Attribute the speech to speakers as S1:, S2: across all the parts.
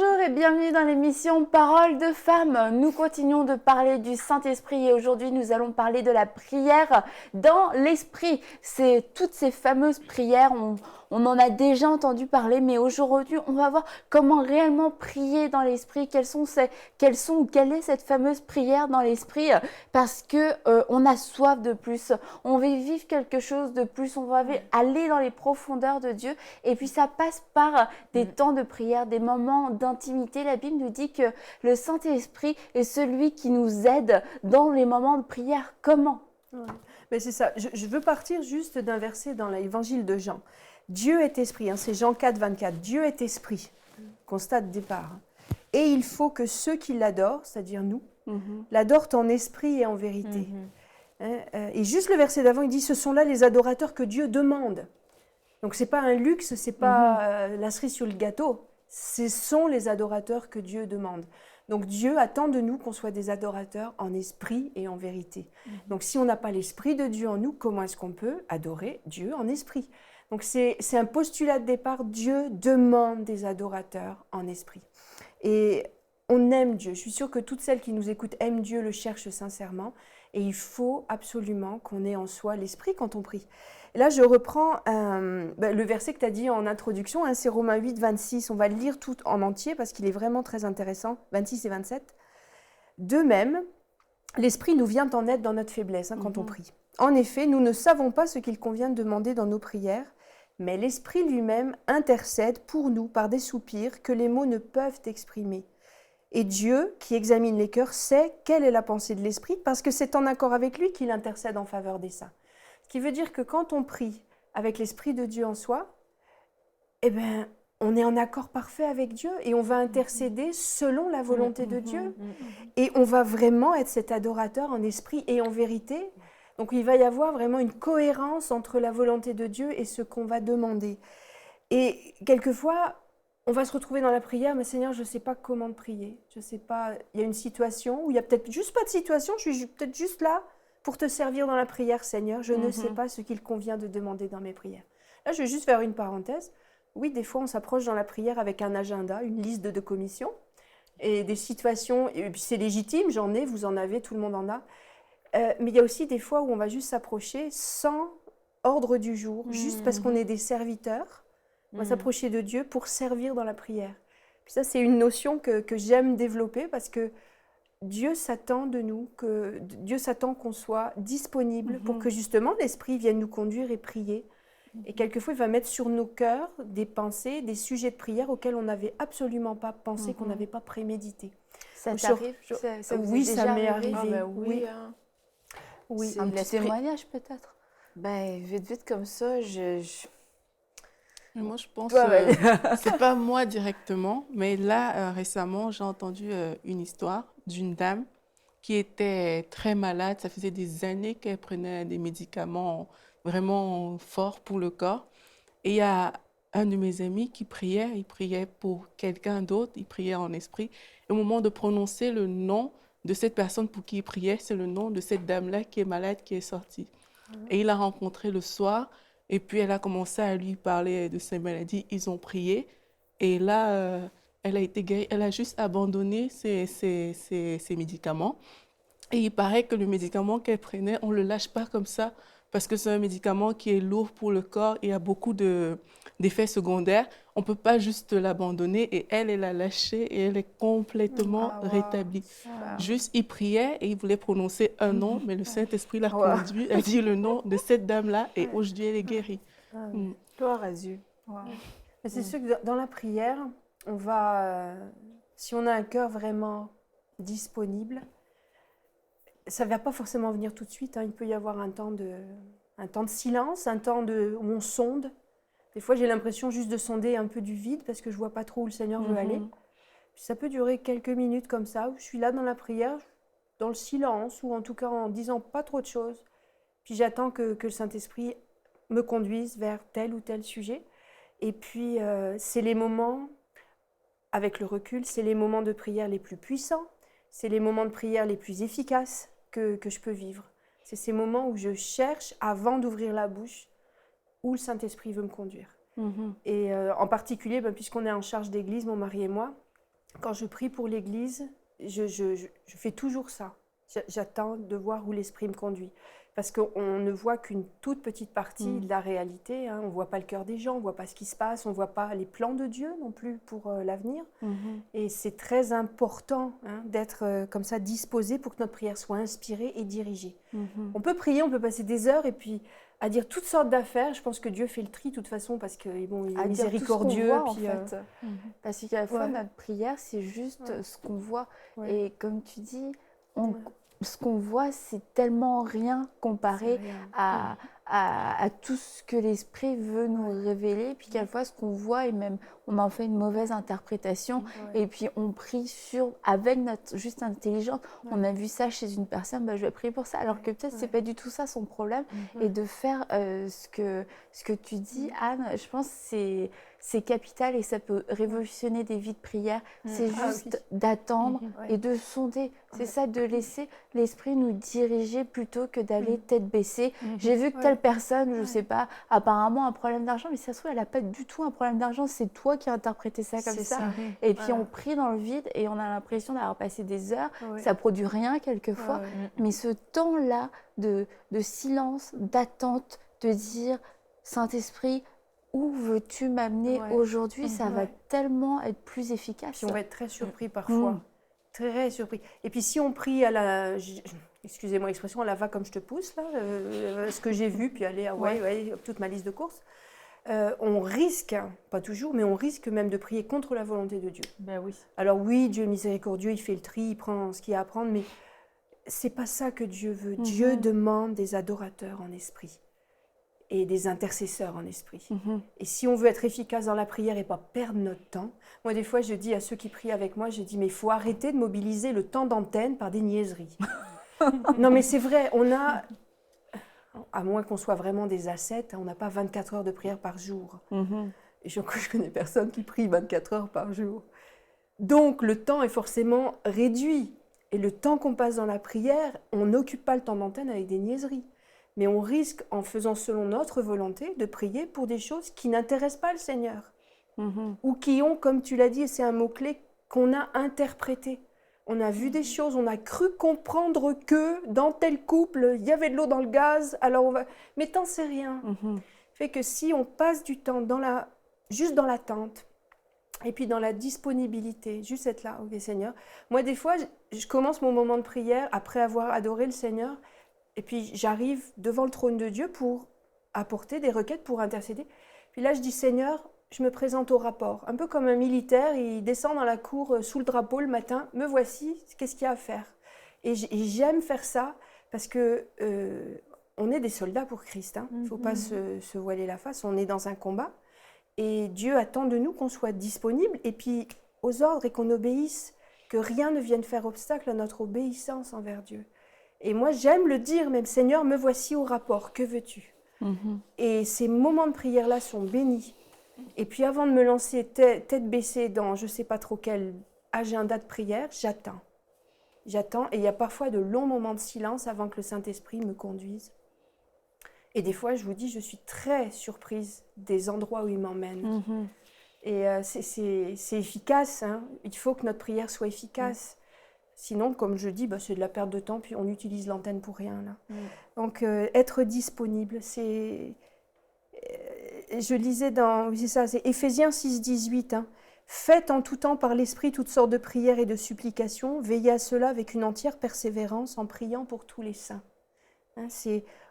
S1: Bonjour et bienvenue dans l'émission Paroles de femmes. Nous continuons de parler du Saint-Esprit et aujourd'hui nous allons parler de la prière dans l'Esprit. C'est toutes ces fameuses prières, on en a déjà entendu parler, mais aujourd'hui on va voir comment réellement prier dans l'Esprit, quelle est cette fameuse prière dans l'Esprit, parce que on a soif de plus, on veut vivre quelque chose de plus, on va aller dans les profondeurs de Dieu et puis ça passe par des temps de prière, des moments d'intimité. La Bible nous dit que le Saint-Esprit est celui qui nous aide dans les moments de prière. Comment ?
S2: Ouais. Mais c'est ça. Je veux partir juste d'un verset dans l'évangile de Jean. Dieu est esprit, c'est Jean 4, 24. Dieu est esprit, constat de départ. Et il faut que ceux qui l'adorent, c'est-à-dire nous, l'adorent en esprit et en vérité. Et juste le verset d'avant, il dit, ce sont là les adorateurs que Dieu demande. Donc ce n'est pas un luxe, ce n'est pas la cerise sur le gâteau. Ce sont les adorateurs que Dieu demande. Donc Dieu attend de nous qu'on soit des adorateurs en esprit et en vérité. Donc si on n'a pas l'esprit de Dieu en nous, comment est-ce qu'on peut adorer Dieu en esprit ? Donc c'est un postulat de départ, Dieu demande des adorateurs en esprit. Et on aime Dieu. Je suis sûre que toutes celles qui nous écoutent aiment Dieu, le cherchent sincèrement. Et il faut absolument qu'on ait en soi l'esprit quand on prie. Et là, je reprends le verset que tu as dit en introduction, c'est Romains 8, 26. On va le lire tout en entier parce qu'il est vraiment très intéressant, 26 et 27. De même, l'esprit nous vient en aide dans notre faiblesse quand on prie. En effet, nous ne savons pas ce qu'il convient de demander dans nos prières, mais l'esprit lui-même intercède pour nous par des soupirs que les mots ne peuvent exprimer. Et Dieu, qui examine les cœurs, sait quelle est la pensée de l'esprit parce que c'est en accord avec lui qu'il intercède en faveur des saints. Ce qui veut dire que quand on prie avec l'Esprit de Dieu en soi, on est en accord parfait avec Dieu et on va intercéder selon la volonté de Dieu. Et on va vraiment être cet adorateur en esprit et en vérité. Donc il va y avoir vraiment une cohérence entre la volonté de Dieu et ce qu'on va demander. Et quelquefois, on va se retrouver dans la prière, mais Seigneur, je ne sais pas comment prier. Je ne sais pas, il y a une situation où il n'y a peut-être juste pas de situation, je suis peut-être juste là pour te servir dans la prière, Seigneur. Je ne sais pas ce qu'il convient de demander dans mes prières. Là, je vais juste faire une parenthèse. Oui, des fois, on s'approche dans la prière avec un agenda, une liste de commissions et des situations, et puis c'est légitime, j'en ai, vous en avez, tout le monde en a. Mais il y a aussi des fois où on va juste s'approcher sans ordre du jour, juste parce qu'on est des serviteurs. On va s'approcher de Dieu pour servir dans la prière. Puis ça, c'est une notion que j'aime développer parce que Dieu s'attend de nous, Dieu s'attend qu'on soit disponible pour que justement l'Esprit vienne nous conduire et prier. Et quelquefois, il va mettre sur nos cœurs des pensées, des sujets de prière auxquels on n'avait absolument pas pensé, qu'on n'avait pas prémédité.
S1: Ça t'arrive ? Ça vous est déjà
S2: ça m'est
S1: arrivé ?
S2: arrivé.
S3: Oui.
S1: Oui, un petit témoignage peut-être.
S3: Vite comme ça, moi je pense c'est pas moi directement, mais là récemment j'ai entendu une histoire d'une dame qui était très malade. Ça faisait des années qu'elle prenait des médicaments vraiment forts pour le corps. Et il y a un de mes amis qui priait, il priait pour quelqu'un d'autre, il priait en esprit. Et au moment de prononcer le nom de cette personne pour qui il priait, c'est le nom de cette dame-là qui est malade qui est sortie. Et il l'a rencontrée le soir, et puis elle a commencé à lui parler de ses maladies. Ils ont prié, et là, elle a été guérie. Elle a juste abandonné ses médicaments. Et il paraît que le médicament qu'elle prenait, on ne le lâche pas comme ça, parce que c'est un médicament qui est lourd pour le corps et a beaucoup d'effets secondaires. On ne peut pas juste l'abandonner, et elle a lâché et elle est complètement rétablie. Juste, il priait et il voulait prononcer un nom, mais le Saint-Esprit l'a conduit à dire le nom de cette dame-là et aujourd'hui, elle est guérie.
S1: Gloire à Dieu.
S2: Mais c'est sûr que dans la prière, on va, si on a un cœur vraiment disponible, ça ne va pas forcément venir tout de suite. Il peut y avoir un temps de silence, un temps où on sonde. Des fois, j'ai l'impression juste de sonder un peu du vide parce que je ne vois pas trop où le Seigneur veut aller. Puis ça peut durer quelques minutes comme ça, où je suis là dans la prière, dans le silence, ou en tout cas en disant pas trop de choses. Puis j'attends que le Saint-Esprit me conduise vers tel ou tel sujet. Et puis, c'est les moments, avec le recul, c'est les moments de prière les plus puissants, c'est les moments de prière les plus efficaces que je peux vivre. C'est ces moments où je cherche, avant d'ouvrir la bouche, où le Saint-Esprit veut me conduire. Et en particulier, puisqu'on est en charge d'église, mon mari et moi, quand je prie pour l'Église, je fais toujours ça. J'attends de voir où l'Esprit me conduit. Parce qu'on ne voit qu'une toute petite partie de la réalité. Hein. On ne voit pas le cœur des gens, on ne voit pas ce qui se passe, on ne voit pas les plans de Dieu non plus pour l'avenir. Et c'est très important d'être comme ça disposé pour que notre prière soit inspirée et dirigée. On peut prier, on peut passer des heures et puis à dire toutes sortes d'affaires. Je pense que Dieu fait le tri de toute façon parce qu'il bon, est miséricordieux.
S1: Voit, puis, en fait. Parce qu'à la fois, notre prière, c'est juste ce qu'on voit. Et comme tu dis, ce qu'on voit, c'est tellement rien comparé à tout ce que l'Esprit veut nous révéler. Puis quelquefois, ce qu'on voit, et même on en fait une mauvaise interprétation. Et puis on prie avec notre juste intelligence. On a vu ça chez une personne, je vais prier pour ça. Alors que peut-être c'est pas du tout ça son problème. Et de faire ce que tu dis, Anne, je pense que c'est capital et ça peut révolutionner des vies de prière. C'est juste d'attendre et de sonder. C'est ça, de laisser l'Esprit nous diriger plutôt que d'aller tête baissée. J'ai vu que telle personne, je sais pas, apparemment un problème d'argent, mais si ça se trouve, elle n'a pas du tout un problème d'argent. C'est toi qui as interprété ça comme ça. Et puis on prie dans le vide et on a l'impression d'avoir passé des heures. Ça produit rien quelquefois. Mais ce temps-là de silence, d'attente, de dire Saint-Esprit, où veux-tu m'amener aujourd'hui? Ça va tellement être plus efficace.
S2: Puis on va être très surpris parfois. Très surpris. Et puis si on prie à la... Excusez-moi l'expression, à la va comme je te pousse, là, ce que j'ai vu, puis aller à toute ma liste de courses, on risque, pas toujours, mais on risque même de prier contre la volonté de Dieu.
S1: Ben oui.
S2: Alors oui, Dieu est miséricordieux, il fait le tri, il prend ce qu'il y a à prendre, mais c'est pas ça que Dieu veut. Dieu demande des adorateurs en esprit et des intercesseurs en esprit. Et si on veut être efficace dans la prière et pas perdre notre temps, moi des fois je dis à ceux qui prient avec moi, je dis mais il faut arrêter de mobiliser le temps d'antenne par des niaiseries. Non mais c'est vrai, on a, à moins qu'on soit vraiment des ascètes, on n'a pas 24 heures de prière par jour. Et je connais personne qui prie 24 heures par jour. Donc le temps est forcément réduit. Et le temps qu'on passe dans la prière, on n'occupe pas le temps d'antenne avec des niaiseries. Mais on risque, en faisant selon notre volonté, de prier pour des choses qui n'intéressent pas le Seigneur. Ou qui ont, comme tu l'as dit, et c'est un mot-clé, qu'on a interprété. On a vu des choses, on a cru comprendre que dans tel couple, il y avait de l'eau dans le gaz, alors on va... Mais t'en sais rien. Fait que si on passe du temps juste dans l'attente, et puis dans la disponibilité, juste être là, ok Seigneur. Moi, des fois, je commence mon moment de prière après avoir adoré le Seigneur, et puis j'arrive devant le trône de Dieu pour apporter des requêtes, pour intercéder. Puis là, je dis Seigneur, je me présente au rapport. Un peu comme un militaire, il descend dans la cour sous le drapeau le matin. Me voici, qu'est-ce qu'il y a à faire? Et j'aime faire ça parce que on est des soldats pour Christ. Il ne faut pas se voiler la face. On est dans un combat. Et Dieu attend de nous qu'on soit disponible et puis aux ordres et qu'on obéisse, que rien ne vienne faire obstacle à notre obéissance envers Dieu. Et moi, j'aime le dire, même Seigneur, me voici au rapport, que veux-tu? Et ces moments de prière-là sont bénis. Et puis avant de me lancer tête baissée dans je ne sais pas trop quel agenda de prière, j'attends. J'attends et il y a parfois de longs moments de silence avant que le Saint-Esprit me conduise. Et des fois, je vous dis, je suis très surprise des endroits où il m'emmène. Et c'est efficace, hein. Il faut que notre prière soit efficace. Sinon, comme je dis, c'est de la perte de temps, puis on utilise l'antenne pour rien. Là. Donc, être disponible, c'est... Je lisais c'est Éphésiens 6, 18. Hein. Faites en tout temps par l'Esprit toutes sortes de prières et de supplications. Veillez à cela avec une entière persévérance en priant pour tous les saints. Hein,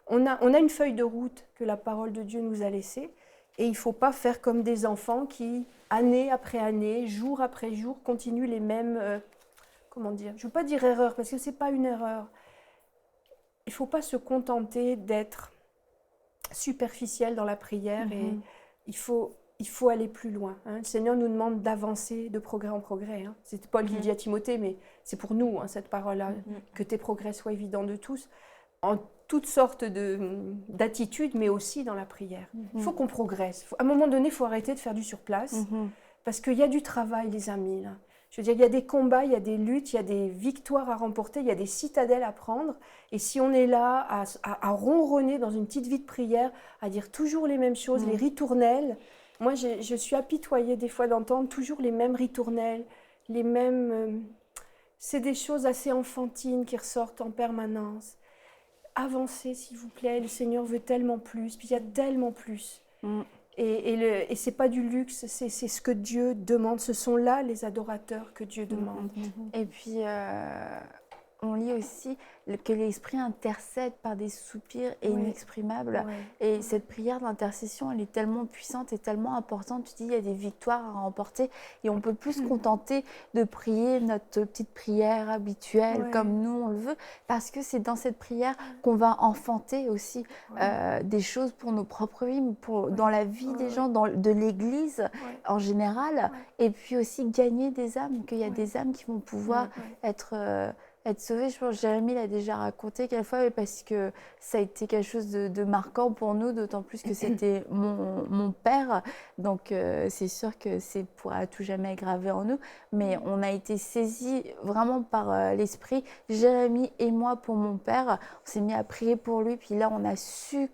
S2: on a une feuille de route que la parole de Dieu nous a laissée. Et il ne faut pas faire comme des enfants qui, année après année, jour après jour, continuent les mêmes... comment dire? Je ne veux pas dire erreur, parce que ce n'est pas une erreur. Il ne faut pas se contenter d'être superficiel dans la prière et il faut aller plus loin. Hein. Le Seigneur nous demande d'avancer de progrès en progrès. Hein. C'est Paul qui dit à Timothée, mais c'est pour nous, hein, cette parole-là, que tes progrès soient évidents de tous, en toutes sortes d'attitudes, mais aussi dans la prière. Il faut qu'on progresse. À un moment donné, il faut arrêter de faire du surplace, parce qu'il y a du travail, les amis. Là. Je veux dire, il y a des combats, il y a des luttes, il y a des victoires à remporter, il y a des citadelles à prendre. Et si on est là à ronronner dans une petite vie de prière, à dire toujours les mêmes choses, les ritournelles, moi je suis apitoyée des fois d'entendre toujours les mêmes ritournelles, les mêmes... c'est des choses assez enfantines qui ressortent en permanence. Avancez, s'il vous plaît, le Seigneur veut tellement plus, puis il y a tellement plus. Et c'est pas du luxe, c'est ce que Dieu demande. Ce sont là les adorateurs que Dieu demande.
S1: Et puis, on lit aussi que l'Esprit intercède par des soupirs inexprimables. Et cette prière d'intercession, elle est tellement puissante et tellement importante. Tu dis, il y a des victoires à remporter et on peut plus se contenter de prier notre petite prière habituelle comme nous on le veut, parce que c'est dans cette prière qu'on va enfanter aussi des choses pour nos propres vies, dans la vie des gens, de l'Église en général, et puis aussi gagner des âmes, qu'il y a des âmes qui vont pouvoir être sauvées. Je pense que Jérémie l'a déjà raconté quelquefois, parce que ça a été quelque chose de marquant pour nous, d'autant plus que c'était mon père. Donc, c'est sûr que c'est pour à tout jamais gravé en nous. Mais on a été saisis vraiment par l'Esprit, Jérémie et moi, pour mon père. On s'est mis à prier pour lui. Puis là, on a su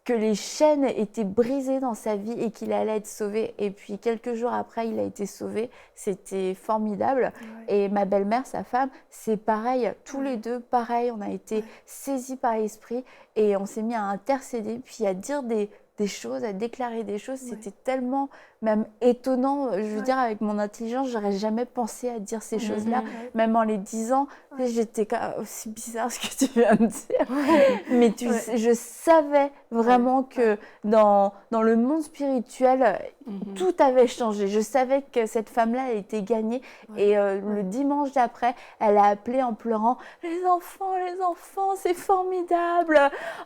S1: que les chaînes étaient brisées dans sa vie et qu'il allait être sauvé. Et puis, quelques jours après, il a été sauvé. C'était formidable. Et ma belle-mère, sa femme, c'est pareil. Tous les deux, pareil. On a été saisis par l'Esprit et on s'est mis à intercéder, puis à dire des choses, à déclarer des choses. C'était tellement même étonnant. Je veux dire, avec mon intelligence, j'aurais jamais pensé à dire ces choses-là. Même en les disant, j'étais aussi bizarre ce que tu viens de dire. Mais je savais vraiment que dans le monde spirituel, tout avait changé. Je savais que cette femme-là, elle était gagnée. Et le dimanche d'après, elle a appelé en pleurant, les enfants, c'est formidable.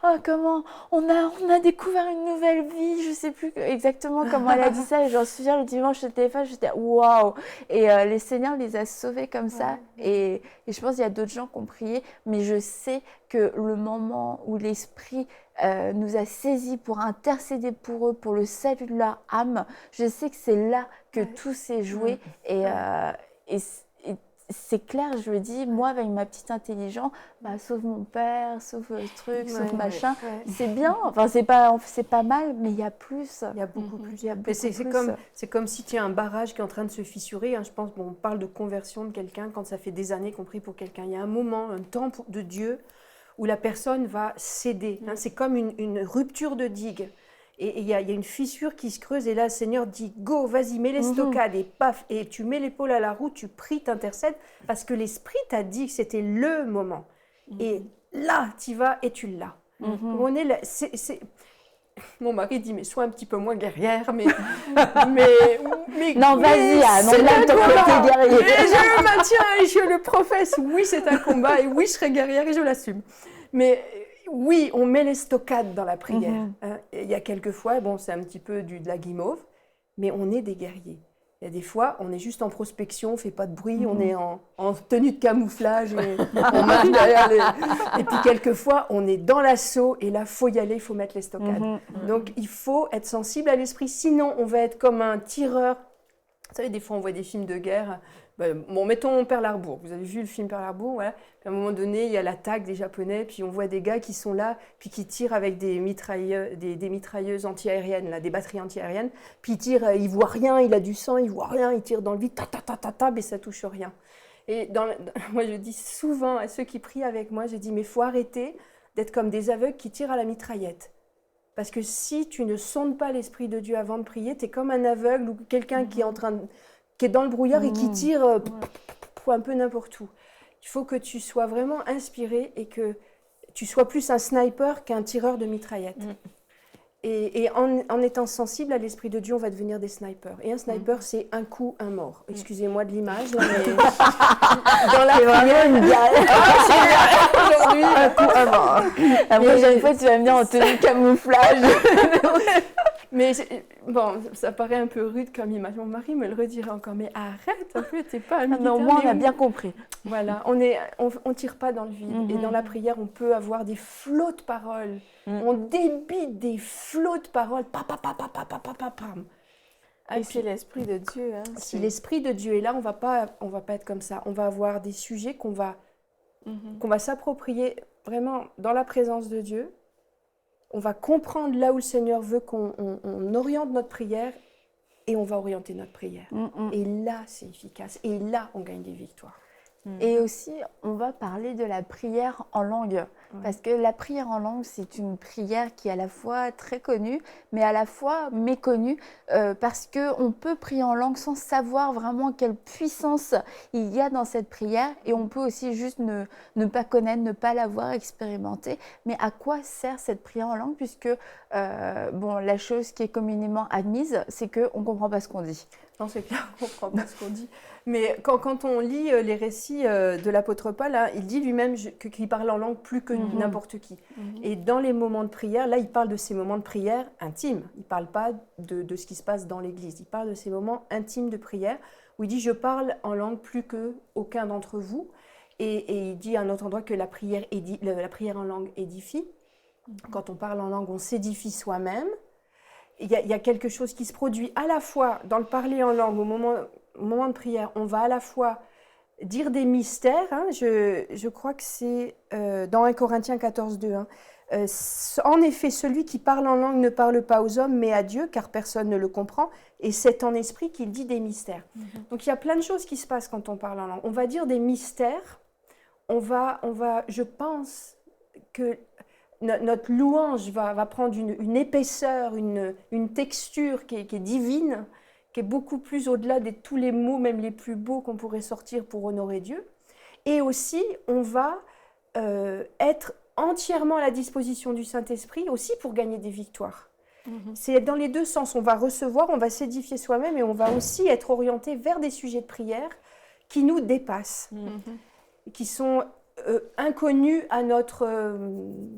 S1: Oh, comment on a découvert une nouvelle vie. Je sais plus exactement comment elle a dit ça. Et j'en souviens, le dimanche au téléphone, j'étais waouh. Et les Seigneurs les a sauvés comme ça. Et je pense qu'il y a d'autres gens qui ont prié. Mais je sais que le moment où l'Esprit nous a saisis pour intercéder pour eux, pour le salut de leur âme, je sais que c'est là que tout s'est joué. Et c'est clair, je le dis, moi avec ma petite intelligence, sauve mon père, sauve le truc, sauve machin, c'est bien, enfin c'est pas mal, mais il y a plus.
S2: Il y a beaucoup plus.
S1: C'est
S2: comme si tu as un barrage qui est en train de se fissurer. Je pense, on parle de conversion de quelqu'un quand ça fait des années qu'on prie pour quelqu'un. Il y a un moment, un temps de Dieu où la personne va céder. C'est comme une rupture de digue. Et il y a une fissure qui se creuse, et là, le Seigneur dit, go, vas-y, mets les stockades, et paf, et tu mets l'épaule à la roue, tu pries, t'intercèdes, parce que l'Esprit t'a dit que c'était le moment. Et là, tu vas et tu l'as. On est là, Mon mari dit, mais sois un petit peu moins guerrière, mais
S1: non, vas-y, Anne, on aime ton côté guerrier.
S2: Et je le maintiens et je le professe. Oui, c'est un combat, et oui, je serai guerrière et je l'assume. Mais oui, on met les stockades dans la prière. Il y a quelques fois, bon, c'est un petit peu de la guimauve, mais on est des guerriers. Il y a des fois, on est juste en prospection, on ne fait pas de bruit, on est en tenue de camouflage, et on marche derrière les... Et puis quelquefois, on est dans l'assaut, et là, il faut y aller, il faut mettre les stockades. Donc, il faut être sensible à l'esprit, sinon on va être comme un tireur. Vous savez, des fois, on voit des films de guerre. Bon, mettons Pearl Harbor. Vous avez vu le film Pearl Harbor, voilà. Puis à un moment donné, il y a l'attaque des Japonais, puis on voit des gars qui sont là, puis qui tirent avec des mitrailleuses anti-aériennes, là, des batteries anti-aériennes. Puis ils tirent, il voit rien, il a du sang, il voit rien, il tire dans le vide, mais ça touche rien. Et moi, je dis souvent à ceux qui prient avec moi, je dis, mais il faut arrêter d'être comme des aveugles qui tirent à la mitraillette. Parce que si tu ne sondes pas l'Esprit de Dieu avant de prier, tu es comme un aveugle ou quelqu'un qui est dans le brouillard et qui tire un peu n'importe où. Il faut que tu sois vraiment inspiré et que tu sois plus un sniper qu'un tireur de mitraillette. Et en étant sensible à l'Esprit de Dieu, on va devenir des snipers. Et un sniper, c'est un coup, un mort. Excusez-moi de l'image. Mais... dans la prière, une aujourd'hui, un coup, un mort.
S1: La prochaine fois, tu vas venir en tenue de camouflage.
S2: Mais bon, ça paraît un peu rude comme image. Mon mari me le redirait encore. Mais arrête un peu, t'es pas un militaire.
S1: Non, moi, on a bien compris.
S2: Voilà, on tire pas dans le vide. Et dans la prière, on peut avoir des flots de paroles. On débite des flots de paroles.
S3: Et c'est l'Esprit de Dieu.
S2: Si l'Esprit de Dieu est là, on va pas être comme ça. On va avoir des sujets qu'on va s'approprier vraiment dans la présence de Dieu. On va comprendre là où le Seigneur veut qu'on oriente notre prière, et on va orienter notre prière. Et là, c'est efficace. Et là, on gagne des victoires.
S1: Et aussi, on va parler de la prière en langue. Parce que la prière en langue, c'est une prière qui est à la fois très connue, mais à la fois méconnue, parce qu'on peut prier en langue sans savoir vraiment quelle puissance il y a dans cette prière. Et on peut aussi juste ne pas connaître, ne pas l'avoir expérimenté. Mais à quoi sert cette prière en langue? Puisque la chose qui est communément admise, c'est qu'on ne comprend pas ce qu'on dit.
S2: Non, c'est clair, on ne comprend pas ce qu'on dit. Mais quand on lit les récits de l'apôtre Paul, là, il dit lui-même qu'il parle en langue plus que n'importe qui. Et dans les moments de prière, là, il parle de ces moments de prière intimes. Il ne parle pas de ce qui se passe dans l'Église. Il parle de ces moments intimes de prière où il dit « Je parle en langue plus qu'aucun d'entre vous ». Et il dit à un autre endroit que la prière en langue édifie. Quand on parle en langue, on s'édifie soi-même. Il y a quelque chose qui se produit à la fois dans le parler en langue au moment de prière. On va à la fois dire des mystères. Je crois que c'est dans 1 Corinthiens 14, 2. En effet, celui qui parle en langue ne parle pas aux hommes, mais à Dieu, car personne ne le comprend. Et c'est en esprit qu'il dit des mystères. Donc il y a plein de choses qui se passent quand on parle en langue. On va dire des mystères. Je pense que notre louange va prendre une épaisseur, une texture qui est divine, qui est beaucoup plus au-delà de tous les mots, même les plus beaux qu'on pourrait sortir pour honorer Dieu. Et aussi, on va être entièrement à la disposition du Saint-Esprit, aussi pour gagner des victoires. C'est dans les deux sens. On va recevoir, on va s'édifier soi-même, et on va aussi être orienté vers des sujets de prière qui nous dépassent, qui sont inconnus à notre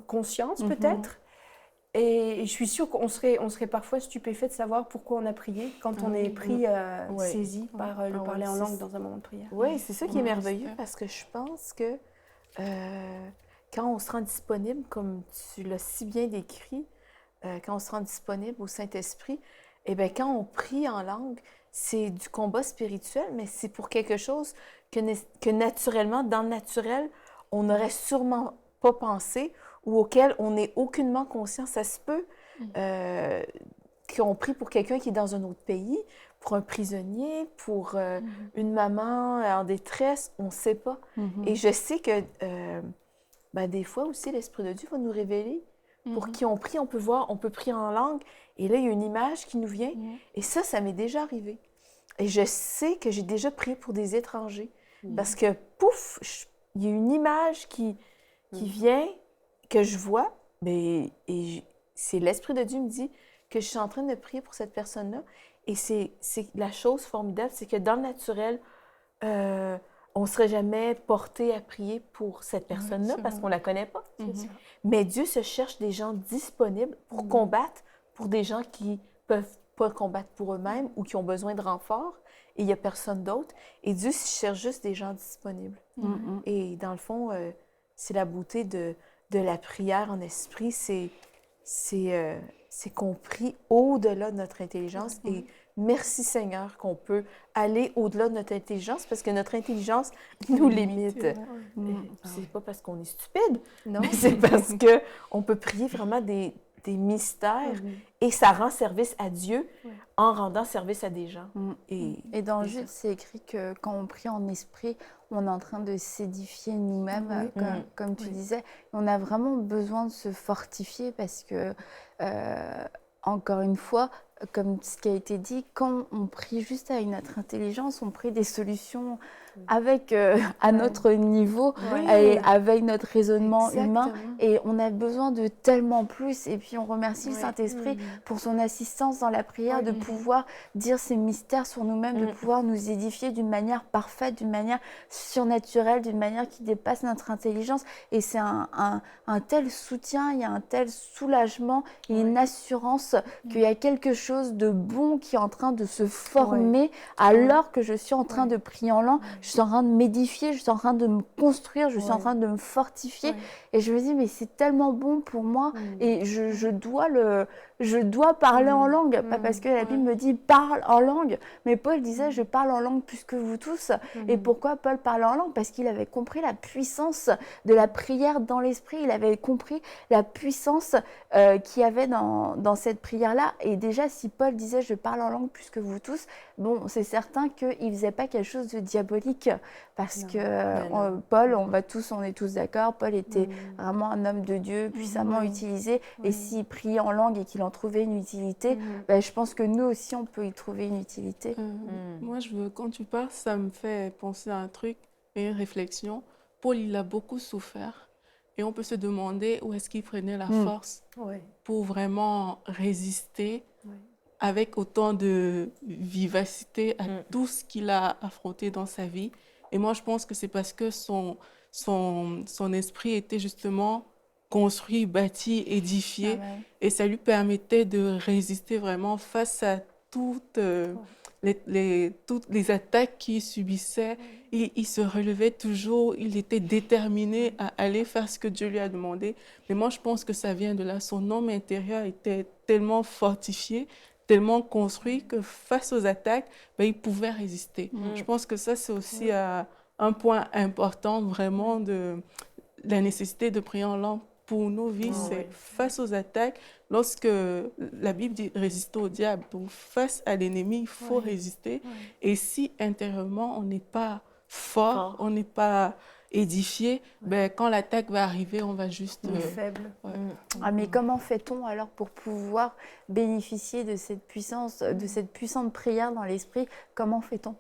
S2: conscience peut-être. Et je suis sûre qu'on serait parfois stupéfait de savoir pourquoi on a prié quand on est pris, saisi par le parler en langue dans un moment de prière.
S4: Oui, c'est ça qui est merveilleux parce que je pense que quand on se rend disponible, comme tu l'as si bien décrit, quand on se rend disponible au Saint-Esprit, eh bien, quand on prie en langue, c'est du combat spirituel, mais c'est pour quelque chose que naturellement, dans le naturel, on n'aurait sûrement pas pensé ou auquel on n'est aucunement conscient. Ça se peut qu'on prie pour quelqu'un qui est dans un autre pays, pour un prisonnier, pour une maman en détresse, on ne sait pas. Et je sais que des fois aussi, l'Esprit de Dieu va nous révéler pour qui on prie. On peut voir, on peut prier en langue, et là, il y a une image qui nous vient. Et ça m'est déjà arrivé. Et je sais que j'ai déjà prié pour des étrangers. Parce que, pouf, il y a une image qui vient, que je vois, et c'est l'Esprit de Dieu me dit que je suis en train de prier pour cette personne-là. Et c'est la chose formidable, c'est que dans le naturel, on ne serait jamais porté à prier pour cette personne-là parce qu'on ne la connaît pas. Mais Dieu se cherche des gens disponibles pour combattre, pour des gens qui ne peuvent pas combattre pour eux-mêmes ou qui ont besoin de renfort. Et il n'y a personne d'autre. Et Dieu cherche juste des gens disponibles. Et dans le fond, c'est la beauté de la prière en esprit, c'est qu'on prie au-delà de notre intelligence. Et merci Seigneur qu'on peut aller au-delà de notre intelligence parce que notre intelligence nous limite. C'est pas parce qu'on est stupide, mais c'est parce qu'on peut prier vraiment des mystères et ça rend service à Dieu en rendant service à des gens.
S1: Et dans Jude, c'est écrit que quand on prie en esprit, on est en train de s'édifier nous-mêmes, comme tu disais. On a vraiment besoin de se fortifier parce que, encore une fois, comme ce qui a été dit, quand on prie juste avec notre intelligence, on prie des solutions avec, à notre niveau et avec notre raisonnement humain. Et on a besoin de tellement plus. Et puis, on remercie le Saint-Esprit pour son assistance dans la prière, de pouvoir dire ces mystères sur nous-mêmes, de pouvoir nous édifier d'une manière parfaite, d'une manière surnaturelle, d'une manière qui dépasse notre intelligence. Et c'est un tel soutien, il y a un tel soulagement et une assurance qu'il y a quelque chose de bon qui est en train de se former alors que je suis en train de prier en langue. Je suis en train de m'édifier, je suis en train de me construire, je suis en train de me fortifier. Et je me dis, mais c'est tellement bon pour moi et je dois je dois parler en langue, pas parce que la Bible me dit parle en langue, mais Paul disait je parle en langue plus que vous tous. Et pourquoi Paul parlait en langue? Parce qu'il avait compris la puissance de la prière dans l'esprit, il avait compris la puissance qu'il y avait dans cette prière-là. Et déjà, si Paul disait je parle en langue plus que vous tous, bon, c'est certain qu'il ne faisait pas quelque chose de diabolique, parce que Paul, on est tous d'accord, Paul était vraiment un homme de Dieu, puissamment utilisé, et s'il priait en langue et qu'il en trouvait une utilité, ben, je pense que nous aussi, on peut y trouver une utilité.
S3: Moi, quand tu parles, ça me fait penser à un truc et une réflexion. Paul, il a beaucoup souffert, et on peut se demander où est-ce qu'il prenait la force pour vraiment résister avec autant de vivacité à tout ce qu'il a affronté dans sa vie. Et moi, je pense que c'est parce que son esprit était justement construit, bâti, édifié, et ça lui permettait de résister vraiment face à toutes les attaques qu'il subissait. Il se relevait toujours, il était déterminé à aller faire ce que Dieu lui a demandé. Mais moi, je pense que ça vient de là. Son homme intérieur était tellement fortifié, tellement construit que face aux attaques, ben, il pouvait résister. Je pense que ça, c'est aussi un point important vraiment de la nécessité de prier en langue pour nos vies. C'est face aux attaques, lorsque la Bible dit résister au diable, donc face à l'ennemi, il faut résister. Et si intérieurement, on n'est pas fort, on n'est pas édifié, ben, quand l'attaque va arriver, on va juste...
S2: faible.
S1: Ah, mais comment fait-on alors pour pouvoir bénéficier de cette puissance, de cette puissante prière dans l'esprit? Comment fait-on?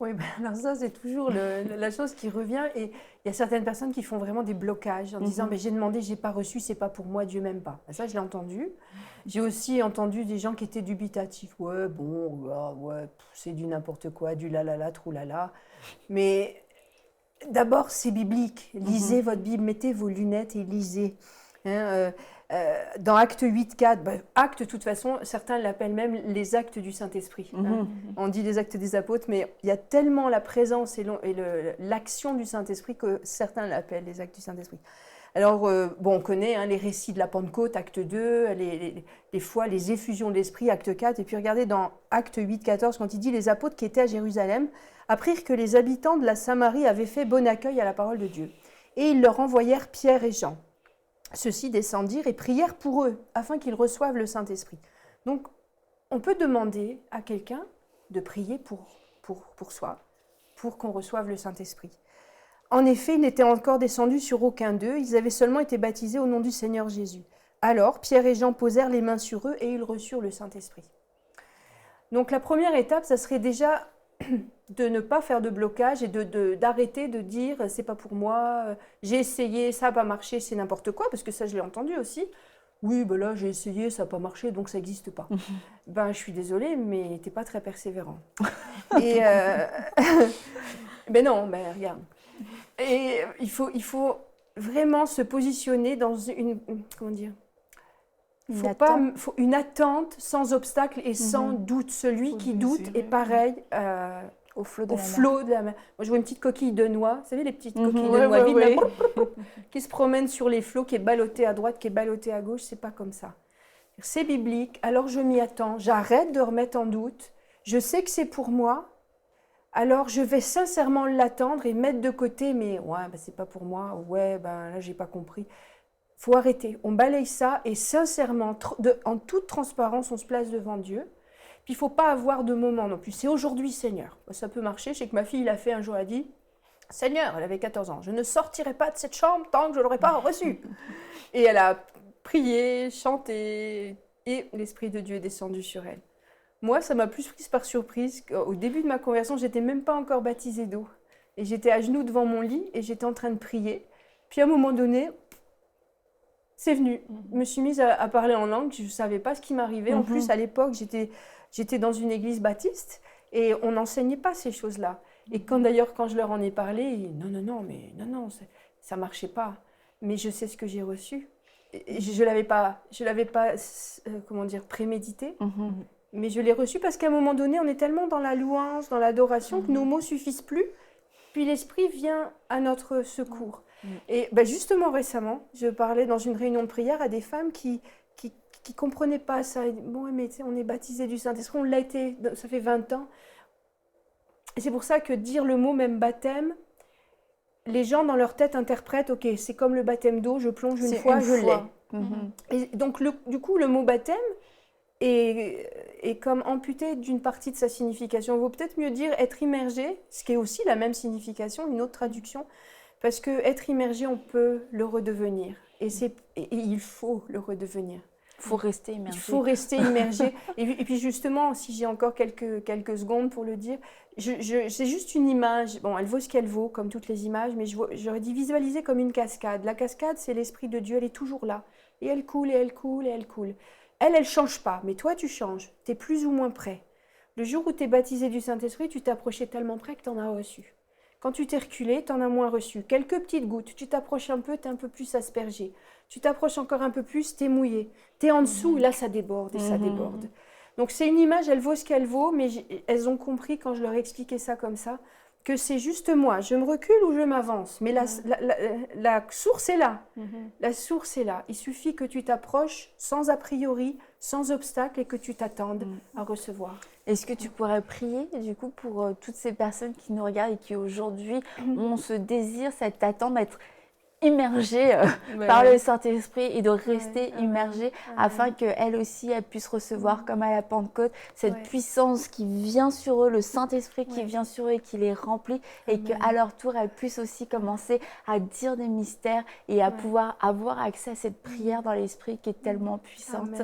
S2: Oui, ben, alors ça, c'est toujours la chose qui revient. Et il y a certaines personnes qui font vraiment des blocages en disant j'ai demandé, j'ai pas reçu, c'est pas pour moi, Dieu m'aime pas. Ben, ça, je l'ai entendu. J'ai aussi entendu des gens qui étaient dubitatifs. Ouais, bon, c'est du n'importe quoi, du la, trou la. Mais d'abord, c'est biblique. Lisez votre Bible, mettez vos lunettes et lisez. Dans Acte 8.4, Acte, de toute façon, certains l'appellent même les actes du Saint-Esprit. On dit les actes des apôtres, mais il y a tellement la présence et l'action du Saint-Esprit que certains l'appellent les actes du Saint-Esprit. Alors, on connaît les récits de la Pentecôte, Acte 2, les fois, les effusions de l'Esprit, Acte 4. Et puis regardez dans Acte 8.14, quand il dit « Les apôtres qui étaient à Jérusalem apprirent que les habitants de la Samarie avaient fait bon accueil à la parole de Dieu. Et ils leur envoyèrent Pierre et Jean. Ceux-ci descendirent et prièrent pour eux, afin qu'ils reçoivent le Saint-Esprit. » Donc, on peut demander à quelqu'un de prier pour soi, pour qu'on reçoive le Saint-Esprit. En effet, ils n'étaient encore descendus sur aucun d'eux, ils avaient seulement été baptisés au nom du Seigneur Jésus. Alors, Pierre et Jean posèrent les mains sur eux et ils reçurent le Saint-Esprit. Donc, la première étape, ça serait déjà de ne pas faire de blocage et d'arrêter de dire « c'est pas pour moi, j'ai essayé, ça n'a pas marché, c'est n'importe quoi », parce que ça, je l'ai entendu aussi. Oui, ben là, j'ai essayé, ça n'a pas marché, donc ça n'existe pas. Ben, je suis désolée, mais t'es pas très persévérant. Et ben non, ben regarde. Et il faut vraiment se positionner dans une une attente sans obstacle et sans doute. Celui qui doute est pareil au flot de la mer. Moi, je vois une petite coquille de noix, vous savez, les petites coquilles de noix vides, qui se promènent sur les flots, qui est ballottée à droite, qui est ballottée à gauche. C'est pas comme ça. C'est biblique, alors je m'y attends. J'arrête de remettre en doute. Je sais que c'est pour moi. Alors, je vais sincèrement l'attendre et mettre de côté, mais c'est pas pour moi, là, j'ai pas compris. Faut arrêter. On balaye ça et sincèrement, en toute transparence, on se place devant Dieu. Puis, il faut pas avoir de moment non plus. C'est aujourd'hui, Seigneur. Ça peut marcher. Je sais que ma fille l'a fait un jour, elle a dit « Seigneur, elle avait 14 ans, je ne sortirai pas de cette chambre tant que je ne l'aurai pas reçu. » Et elle a prié, chanté, et l'Esprit de Dieu est descendu sur elle. Moi, ça m'a plus prise par surprise. Au début de ma conversion, je n'étais même pas encore baptisée d'eau. Et j'étais à genoux devant mon lit et j'étais en train de prier. Puis à un moment donné, c'est venu. Je me suis mise à parler en langue. Je ne savais pas ce qui m'arrivait. En plus, à l'époque, j'étais dans une église baptiste et on n'enseignait pas ces choses-là. Et quand je leur en ai parlé, non, ça ne marchait pas. Mais je sais ce que j'ai reçu. Et je ne l'avais pas prémédité. Mais je l'ai reçu parce qu'à un moment donné, on est tellement dans la louange, dans l'adoration, que nos mots suffisent plus. Puis l'Esprit vient à notre secours. Et justement, récemment, je parlais dans une réunion de prière à des femmes qui qui ne comprenaient pas ça. Bon, mais tu sais, on est baptisé du Saint-Esprit, on l'a été, ça fait 20 ans. Et c'est pour ça que dire le mot même baptême, les gens dans leur tête interprètent, ok, c'est comme le baptême d'eau, je plonge une fois, je l'ai. Et donc, du coup, le mot baptême est comme amputé d'une partie de sa signification. Il vaut peut-être mieux dire être immergé, ce qui est aussi la même signification, une autre traduction, parce que être immergé, on peut le redevenir. Et il faut le redevenir.
S1: Il faut rester immergé.
S2: Il faut rester immergé. Et puis justement, si j'ai encore quelques secondes pour le dire, c'est juste une image. Bon, elle vaut ce qu'elle vaut, comme toutes les images, mais j'aurais dit visualiser comme une cascade. La cascade, c'est l'Esprit de Dieu, elle est toujours là. Et elle coule, et elle coule, et elle coule. Elle ne change pas, mais toi, tu changes. Tu es plus ou moins prêt. Le jour où tu es baptisé du Saint-Esprit, tu t'approchais tellement près que tu en as reçu. Quand tu t'es reculé, tu en as moins reçu. Quelques petites gouttes, tu t'approches un peu, tu es un peu plus aspergé. Tu t'approches encore un peu plus, tu es mouillé. Tu es en dessous, là, ça déborde et ça déborde. Donc, c'est une image, elle vaut ce qu'elle vaut, mais elles ont compris, quand je leur ai expliqué ça comme ça, que c'est juste moi. Je me recule ou je m'avance. Mais la source est là. La source est là. Il suffit que tu t'approches sans a priori, sans obstacle et que tu t'attendes à recevoir.
S1: Est-ce que tu pourrais prier du coup pour toutes ces personnes qui nous regardent et qui aujourd'hui ont ce désir, cette attente d'être immergées par le Saint-Esprit et de rester immergées afin qu'elles aussi elles puissent recevoir comme à la Pentecôte cette puissance qui vient sur eux, le Saint-Esprit qui vient sur eux et qui les remplit et qu'à leur tour elles puissent aussi commencer à dire des mystères et à pouvoir avoir accès à cette prière dans l'Esprit qui est tellement puissante.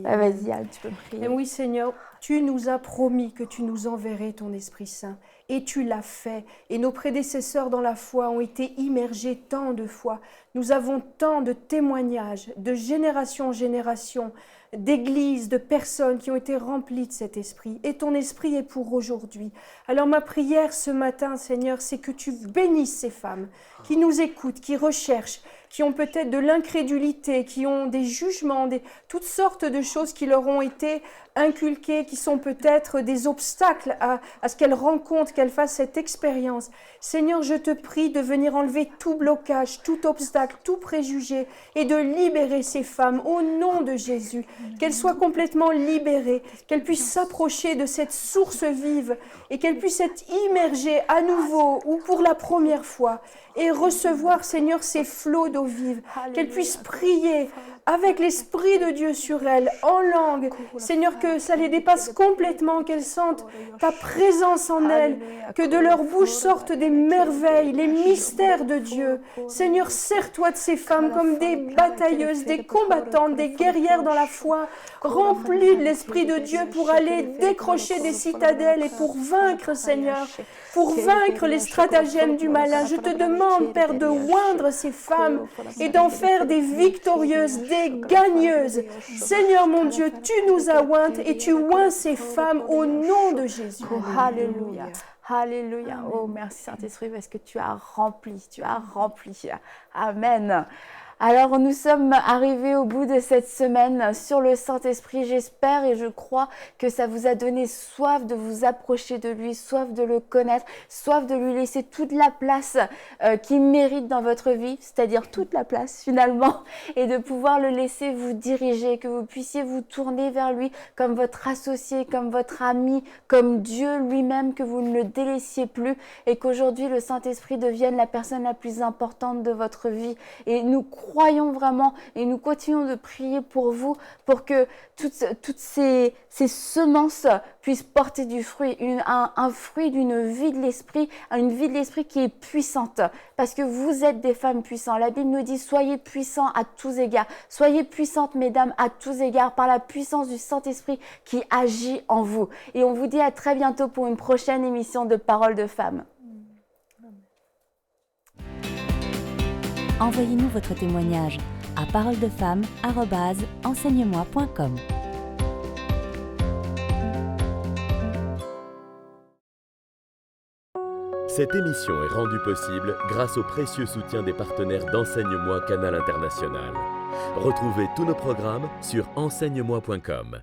S1: Vas-y Anne, tu peux prier.
S2: Et oui Seigneur, tu nous as promis que tu nous enverrais ton Esprit Saint. Et tu l'as fait. Et nos prédécesseurs dans la foi ont été immergés tant de fois. Nous avons tant de témoignages, de génération en génération, d'églises, de personnes qui ont été remplies de cet esprit. Et ton esprit est pour aujourd'hui. Alors ma prière ce matin, Seigneur, c'est que tu bénisses ces femmes qui nous écoutent, qui recherchent, qui ont peut-être de l'incrédulité, qui ont des jugements, toutes sortes de choses qui leur ont été inculquées, qui sont peut-être des obstacles à ce qu'elles rencontrent, qu'elles fassent cette expérience. Seigneur, je te prie de venir enlever tout blocage, tout obstacle, tout préjugé et de libérer ces femmes au nom de Jésus. Qu'elles soient complètement libérées, qu'elles puissent s'approcher de cette source vive et qu'elles puissent être immergées à nouveau ou pour la première fois et recevoir, Seigneur, ces flots d'eau vive, qu'elles puissent prier avec l'Esprit de Dieu sur elles, en langue. Seigneur, que ça les dépasse complètement, qu'elles sentent ta présence en elles, que de leur bouche sortent des merveilles, les mystères de Dieu. Seigneur, sers-toi de ces femmes comme des batailleuses, des combattantes, des guerrières dans la foi, remplies de l'Esprit de Dieu pour aller décrocher des citadelles et pour vaincre, Seigneur, pour vaincre les stratagèmes du malin. Je te demande, Père, de oindre ces femmes et d'en faire des victorieuses, des gagneuses. Seigneur mon Dieu, tu nous as ointes et tu oins ces femmes au nom de Jésus.
S1: Oh, alléluia. Alléluia. Oh, merci Saint-Esprit parce que tu as rempli, Amen. Alors, nous sommes arrivés au bout de cette semaine sur le Saint-Esprit. J'espère et je crois que ça vous a donné soif de vous approcher de lui, soif de le connaître, soif de lui laisser toute la place qu'il mérite dans votre vie, c'est-à-dire toute la place finalement, et de pouvoir le laisser vous diriger, que vous puissiez vous tourner vers lui comme votre associé, comme votre ami, comme Dieu lui-même, que vous ne le délaissiez plus et qu'aujourd'hui le Saint-Esprit devienne la personne la plus importante de votre vie. Et nous croyons vraiment et nous continuons de prier pour vous, pour que toutes ces semences puissent porter du fruit, un fruit d'une vie de l'esprit, une vie de l'esprit qui est puissante, parce que vous êtes des femmes puissantes. La Bible nous dit, soyez puissants à tous égards, soyez puissantes, mesdames, à tous égards, par la puissance du Saint-Esprit qui agit en vous. Et on vous dit à très bientôt pour une prochaine émission de Paroles de Femmes.
S5: Envoyez-nous votre témoignage à paroledefemme@enseigne-moi.com.
S6: Cette émission est rendue possible grâce au précieux soutien des partenaires d'Enseigne-moi Canal International. Retrouvez tous nos programmes sur enseigne-moi.com.